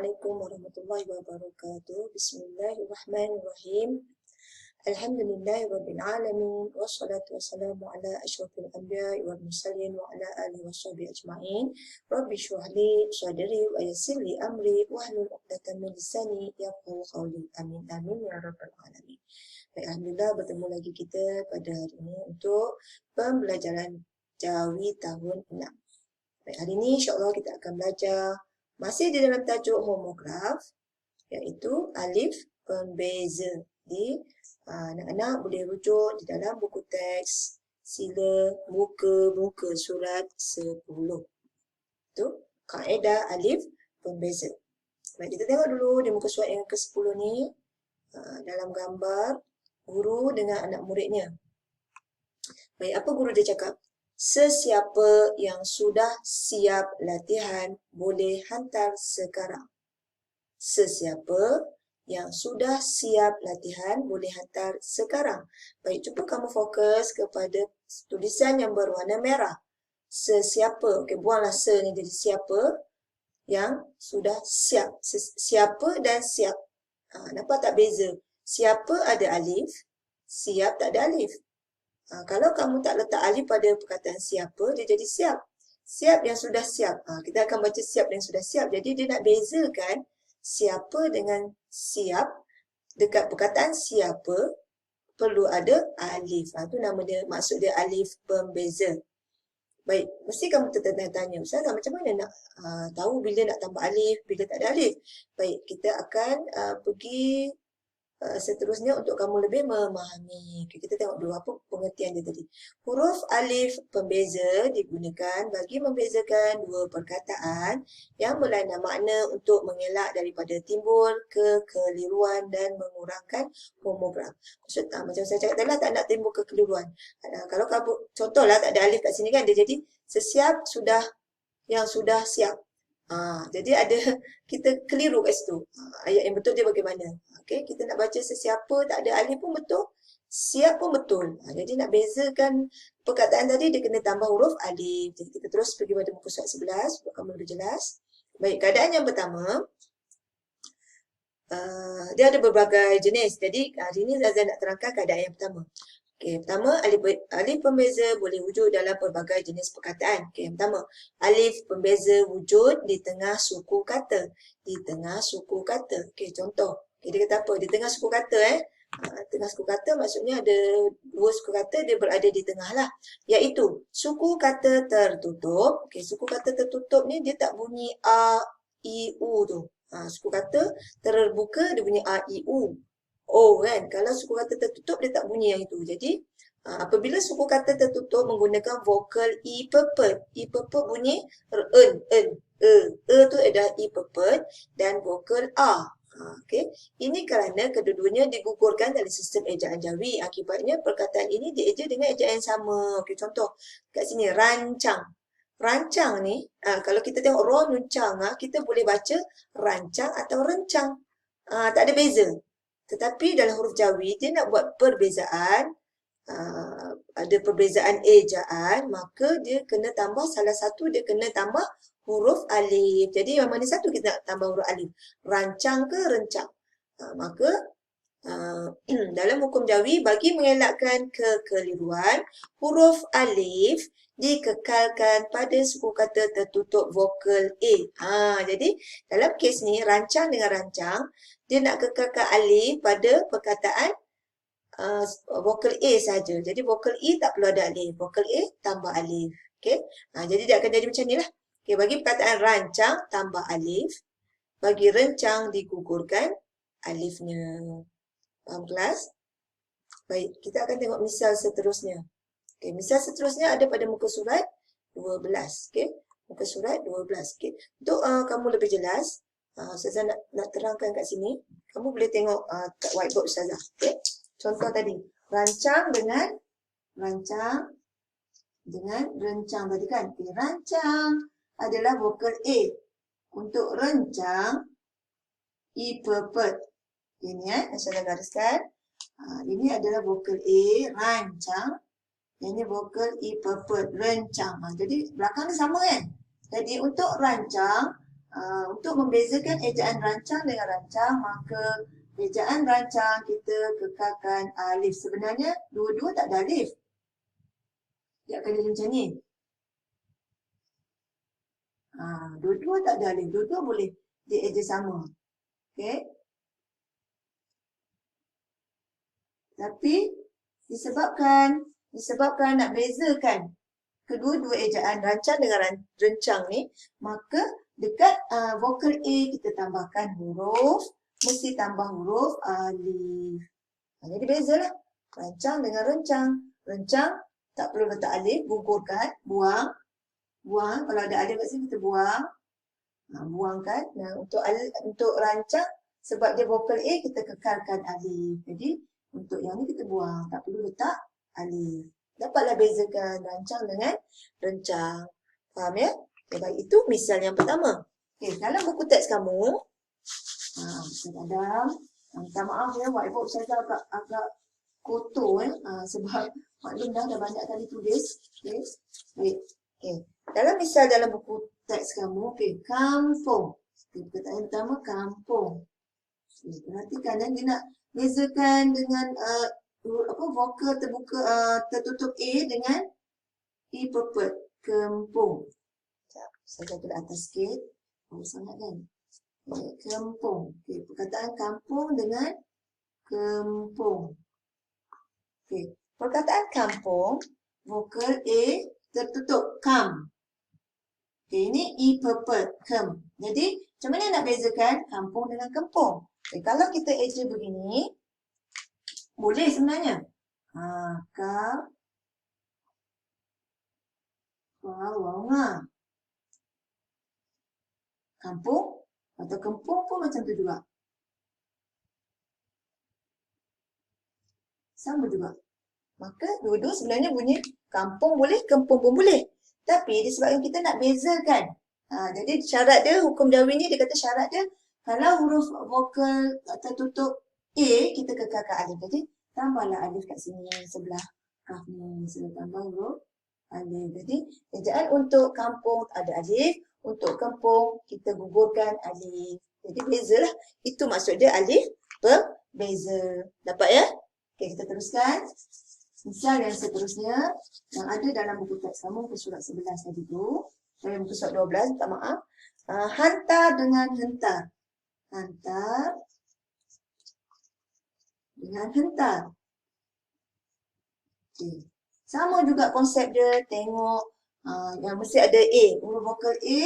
Assalamualaikum warahmatullahi wabarakatuh. Bismillahirrahmanirrahim. Alhamdulillahirabbil alamin wassalatu wassalamu ala asyrafil anbiya'i wal mursalin wa ala alihi washabihi ajmain. Rabbi shrah li sadri wa yassir li amri wahlul 'uqdatam min lisani yafqahu qawli. Amin amin ya rabbal alamin. Baik, alhamdulillah bertemu lagi kita pada hari ini untuk pembelajaran Jawi tahun 6. Baik, hari ini insya-Allah kita akan belajar masih di dalam tajuk homograf, iaitu alif pembeza. Jadi anak-anak boleh rujuk di dalam buku teks sila muka surat 10. Itu kaedah alif pembeza. Baik, kita tengok dulu di muka surat yang ke-10 ni, dalam gambar guru dengan anak muridnya. Baik, apa guru dia cakap? Sesiapa yang sudah siap latihan boleh hantar sekarang. Sesiapa yang sudah siap latihan boleh hantar sekarang. Baik, cuba kamu fokus kepada tulisan yang berwarna merah. Sesiapa. Okey, buanglah se ni jadi siapa yang sudah siap. Siapa dan siap. Nampak tak beza? Siapa ada alif, siap tak ada alif. Kalau kamu tak letak alif pada perkataan siapa, dia jadi siap. Siap yang sudah siap. Kita akan baca siap yang sudah siap. Jadi dia nak bezakan siapa dengan siap. Dekat perkataan siapa, perlu ada alif. Itu nama dia, maksud dia alif pembeza. Baik, mesti kamu tertanya-tanya, Ustazah macam mana nak tahu bila nak tambah alif, bila tak ada alif. Baik, kita akan pergi seterusnya untuk kamu lebih memahami. Okay, kita tengok dulu apa pengertian dia tadi. Huruf alif pembeza digunakan bagi membezakan dua perkataan yang berlainan makna untuk mengelak daripada timbul kekeliruan dan mengurangkan homograf. Maksud, macam saya cakap tadi lah, tak nak timbul kekeliruan. Kalau kamu, contohlah tak ada alif kat sini kan, dia jadi sesiap sudah yang sudah siap. Jadi ada kita keliru kat situ. Ayat yang betul dia bagaimana? Okey, kita nak baca sesiapa tak ada alif pun betul, siap pun betul. Jadi nak bezakan perkataan tadi dia kena tambah huruf alif. Jadi kita terus pergi pada muka surat 11 untuk kamu lebih jelas. Baik, keadaan yang pertama, dia ada berbagai jenis. Jadi hari ini Zazan nak terangkan keadaan yang pertama. Okey, pertama, alif pembeza boleh wujud dalam pelbagai jenis perkataan. Okey, yang pertama, alif pembeza wujud di tengah suku kata. Di tengah suku kata. Okey, contoh. Okay, dia kata apa? Di tengah suku kata tengah suku kata maksudnya ada dua suku kata, dia berada di tengah lah. Iaitu, suku kata tertutup. Okey, suku kata tertutup ni dia tak bunyi A, I, U tu. Suku kata terbuka dia bunyi A, I, U. Oh kan, kalau suku kata tertutup dia tak bunyi yang itu. Jadi apabila suku kata tertutup menggunakan vokal I pepet. I pepet bunyi tu adalah I pepet dan vokal A. Okey, ini kerana kedua-duanya digugurkan dalam sistem ejaan Jawi. Akibatnya perkataan ini dieja dengan ejaan yang sama. Okey, contoh kat sini rancang. Rancang ni kalau kita tengok ro nun cang, kita boleh baca rancang atau rencang. Tak ada beza. Tetapi dalam huruf Jawi, dia nak buat perbezaan, ada perbezaan ejaan, maka dia kena tambah salah satu, dia kena tambah huruf alif. Jadi yang mana satu kita nak tambah huruf alif? Rancang ke rencang? Maka dalam hukum Jawi, bagi mengelakkan kekeliruan, huruf alif dikekalkan pada suku kata tertutup vokal A. Jadi dalam kes ni, rancang dengan rancang, dia nak kekalkan alif pada perkataan vokal A saja. Jadi vokal E tak perlu ada alif. Vokal A tambah alif. Okey. Jadi dia akan jadi macam ni lah. Okey, bagi perkataan rancang tambah alif. Bagi rencang digugurkan alifnya. Faham kelas? Baik, kita akan tengok misal seterusnya. Okey, misal seterusnya ada pada muka surat 12. Okey. Muka surat 12. Okey. Untuk kamu lebih jelas, Ustazah nak terangkan kat sini. Kamu boleh tengok kat whiteboard Ustazah. Okay? Contoh tadi. Rancang dengan rencang tadi kan. Okay. Rancang adalah vokal A. Untuk rencang, I pepet. Ini Ustazah gariskan. Ini adalah vokal A, rancang. Ini vokal I pepet, rencang. Jadi belakang ni sama kan. Jadi untuk rancang, Untuk membezakan ejaan rancang dengan rancang, maka ejaan rancang kita kekalkan alif. Sebenarnya dua-dua tak ada alif. Dia akan jadi macam ni. Dua-dua tak ada alif. Dua-dua boleh dieja sama. Okey. Tapi disebabkan nak bezakan kedua-dua ejaan rancang dengan rencang ni, maka dekat vokal A kita tambahkan huruf, mesti tambah huruf alif. Jadi bezalah rancang dengan rencang. Rencang tak perlu letak alif, gugurkan, buang. Kalau ada alif kat sini kita buang. Buangkan. Untuk rancang, sebab dia vokal A kita kekalkan alif. Jadi untuk yang ni kita buang, tak perlu letak alif. Dapatlah bezakan rancang dengan rencang. Faham ya? Okay, baik, itu misal yang pertama. Okay, dalam buku teks kamu, kadang-kadang, minta maaf ya, whiteboard saya agak kotor sebab maklum dah banyak kali tulis. Okay. Baik. Okay. Dalam misal dalam buku teks kamu, okay, kampung. Okay, perkataan yang pertama, kampung. Okay, perhatikan dia nak bezakan dengan vokal terbuka tertutup A dengan I pepet, kempung. Saya jatuh ke atas sikit. Sangat kan? Okay, kempung. Okay, perkataan kampung dengan kempung. Okay, perkataan kampung, vokal A tertutup, kam. Okay, ini I pepet, kem. Jadi, macam mana nak bezakan kampung dengan kempung? Okay, kalau kita eja begini, boleh sebenarnya. Kampung atau kempung pun macam tu juga. Sama juga. Maka dua-dua sebenarnya bunyi kampung boleh, kempung pun boleh. Tapi disebabkan kita nak bezakan. Jadi syarat dia, hukum Darwin ni dia kata syarat dia, kalau huruf vokal tertutup A, kita kekalkan alif. Jadi tambahlah alif kat sini sebelah kaf ni. Tambah huruf alif. Jadi ejaan untuk kampung ada alif. Untuk kempung kita gugurkan alif. Jadi bezalah. Itu maksud dia alif berbeza. Dapat ya? Okey, kita teruskan. Misal yang seterusnya yang ada dalam buku teks kamu, muka surat 11 tadi tu. Muka surat 12, minta maaf. Hantar dengan hentar. Hantar dengan hentar. Okay. Sama juga konsep dia. Tengok yang mesti ada A. Huruf vokal A.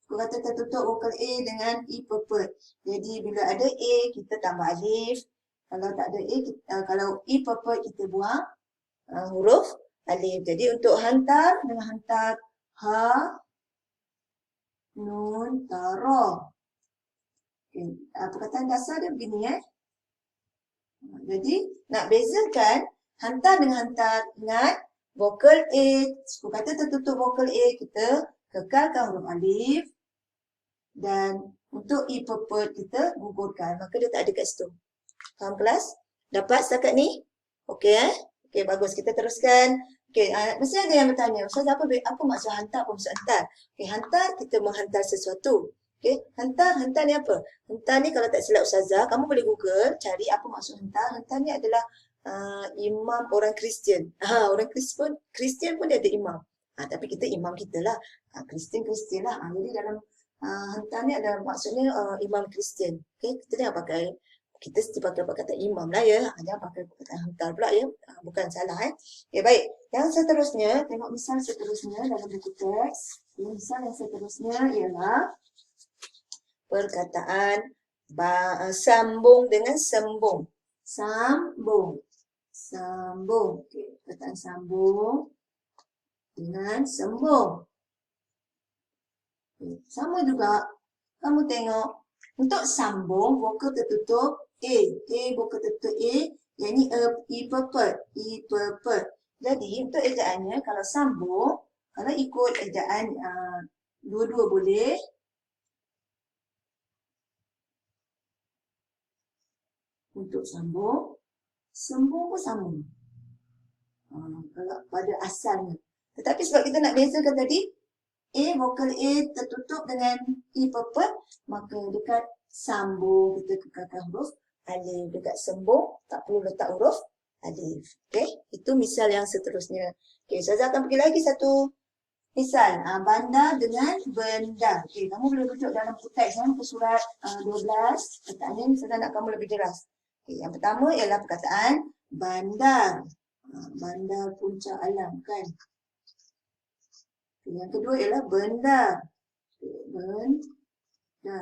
Aku kata tertutup vokal A dengan I pepet. Jadi bila ada A, kita tambah alif. Kalau tak ada A, kalau I pepet, kita buang huruf alif. Jadi untuk hantar dengan hantar ha, nun, tara. Okay. Perkataan dasar dia begini Jadi nak bezakan hantar dengan hantar, ingat vokal A, aku kata tertutup vokal A, kita kekalkan huruf alif. Dan untuk I pepet kita gugurkan. Maka dia tak ada kat situ. Faham kelas? Dapat setakat ni? Okey Okey, bagus. Kita teruskan. Okey, mesti ada yang bertanya, Ustaz, apa maksud hantar, apa maksud hantar? Okey, hantar kita menghantar sesuatu. Okey, hantar ni apa? Hantar ni kalau tak silap Ustazah, kamu boleh Google cari apa maksud hantar. Hantar ni adalah imam orang Kristian. Orang Kristian pun dia ada imam. Tapi kita imam kita lah. Kristian lah. Jadi dalam hantar ni ada maksudnya imam Kristian. Okey, kita jangan pakai, kita mesti pakai kata imam lah ya. Jangan pakai kata hantar pula ya. Bukan salah Okey, baik. Yang seterusnya, tengok misal seterusnya dalam buku teks. Misal yang seterusnya ialah perkataan sambung dengan sembung. Sambung. Okey, perkataan sambung dengan sembung. Okay. Sama juga, kamu tengok, untuk sambung, vokal tertutup A. Vokal tertutup A, yang ni I pepet. Jadi, untuk ejaannya, kalau sambung, kalau ikut ejaan dua-dua boleh. Untuk sambung, sembung pun sama. Kalau pada asalnya. Tetapi sebab kita nak bezakan tadi, vokal A tertutup dengan E purple, maka dekat sambung kita kekalkan huruf alif. Dekat sembung tak perlu letak huruf alif. Okey, itu misal yang seterusnya. Okey, Ustazah akan pergi lagi satu misal. Bandar dengan benda. Okey, kamu boleh rujuk dalam buku teks muka surat 12. Perkataan ni Ustazah nak kamu lebih jelas. Okey, yang pertama ialah perkataan bandar. Bandar Puncak Alam kan. Okay, yang kedua ialah benda. Okay, benda.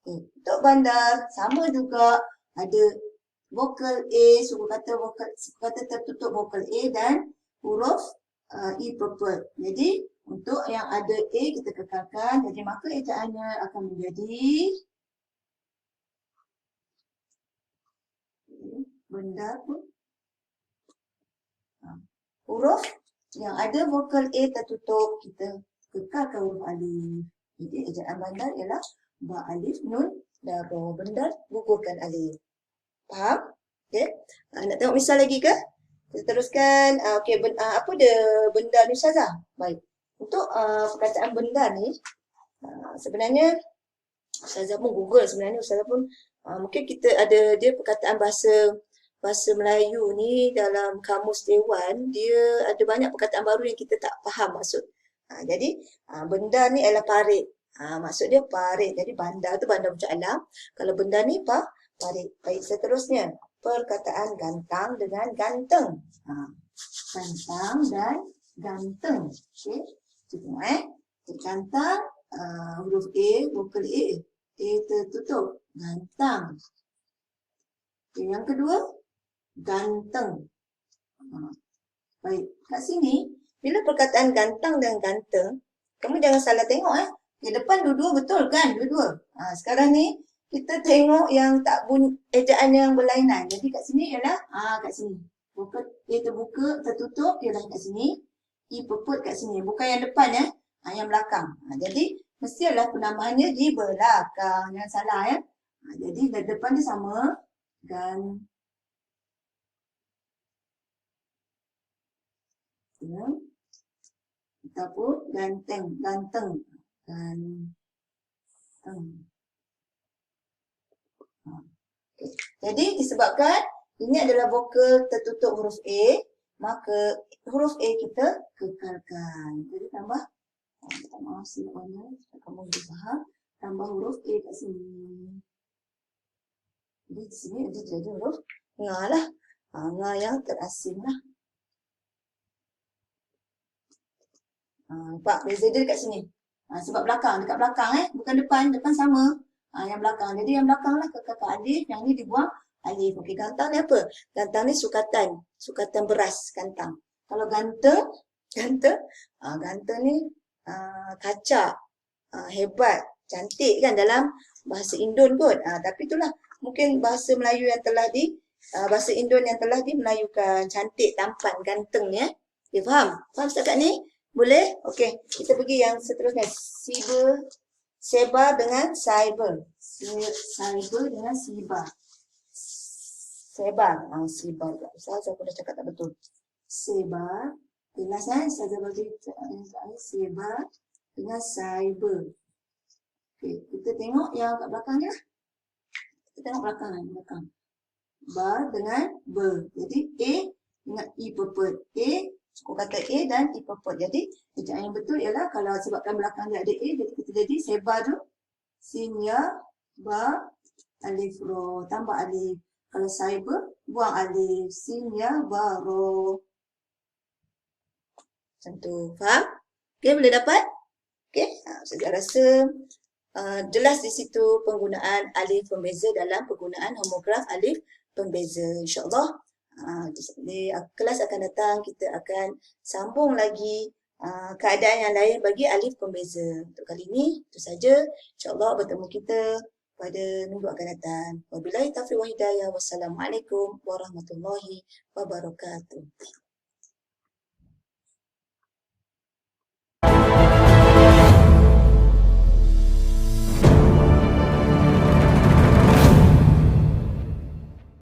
Okay, untuk bandar sama juga ada vokal A, suku kata tertutup vokal A dan huruf E purple. Jadi untuk yang ada A kita kekalkan, jadi maka ejaannya akan menjadi benda pun. Huruf yang ada vokal A tertutup, kita kekalkan huruf alif. Jadi ejaan bandar ialah ba alif nun daro. Bandar gugurkan alif. Faham? Okey. Nak tengok misal lagi ke? Kita teruskan. Okey, apa dia benda ni Ustazah? Baik. Untuk perkataan benda ni, sebenarnya Ustazah pun Google sebenarnya. Ustazah pun mungkin kita ada dia perkataan bahasa Melayu ni dalam kamus Dewan, dia ada banyak perkataan baru yang kita tak faham maksud. Jadi benda ni ialah parit. Maksud dia parit. Jadi bandar tu bandar Puncak Alam. Kalau benda ni parit. Baik, seterusnya perkataan gantang dengan ganteng. Gantang dan ganteng. Okey. Tengok gantang huruf A, vokal A. A tertutup. Gantang. Okay, yang kedua ganteng. Baik, kat sini bila perkataan gantang dan ganteng, kamu jangan salah tengok Di depan dua-dua betul kan? Dua-dua. Sekarang ni kita tengok yang tak bunyi ejaan yang berlainan. Jadi kat sini ialah kat sini. Vokal A terbuka, tertutup ialah kat sini. E purple kat sini. Bukan yang depan yang belakang. Jadi mestilah penambahannya di belakang. Jangan salah jadi di depan dia sama ataupun ganteng. Okay. Jadi disebabkan ini adalah vokal tertutup huruf A, maka huruf A kita kekalkan. Jadi tambah, minta maaf silapnya, kamu boleh faham, tambah huruf A kat sini. Jadi di sini dia jadi huruf nga lah. Nga yang terasing lah. Nampak beza dia dekat sini. Sebab belakang, dekat belakang bukan depan, depan sama. Yang belakang. Jadi yang belakang lah kekalkan alif, yang ni dibuang alif. Okey, gantang ni apa? Gantang ni sukatan beras gantang. Kalau ganteng ni kacak, hebat, cantik kan dalam bahasa Indon kot. Tapi itulah mungkin bahasa Melayu yang telah bahasa Indon yang telah dimelayukan. Cantik, tampan, ganteng ya. Okay, faham? Faham setakat ni? Boleh? Okey, kita pergi yang seterusnya. Seba dengan cyber. Cyber dengan siba. Seba. Siba. Saya pun dah cakap tak betul. Seba. Jelas saya bagi seba dengan cyber. Okey, kita tengok yang kat belakang ni lah. Kita tengok belakang. Ba dengan ber. Jadi A dengan E purple. A, suku kata A dan E purple. Jadi ejaan yang betul ialah kalau sebabkan belakang dia ada A, jadi kita jadi seba tu. Sin ya, ba, alif ro. Tambah alif. Kalau cyber, buang alif. Sin ya, ba, ro. Macam tu. Faham? Okey, boleh dapat? Okey, saya rasa jelas di situ penggunaan alif pembeza dalam penggunaan homograf alif pembeza. InsyaAllah di kelas akan datang kita akan sambung lagi keadaan yang lain bagi alif pembeza. Untuk kali ini itu saja. InsyaAllah bertemu kita pada minggu akan datang. Wabillahi taufiq wa hidayah. Wassalamualaikum warahmatullahi wabarakatuh.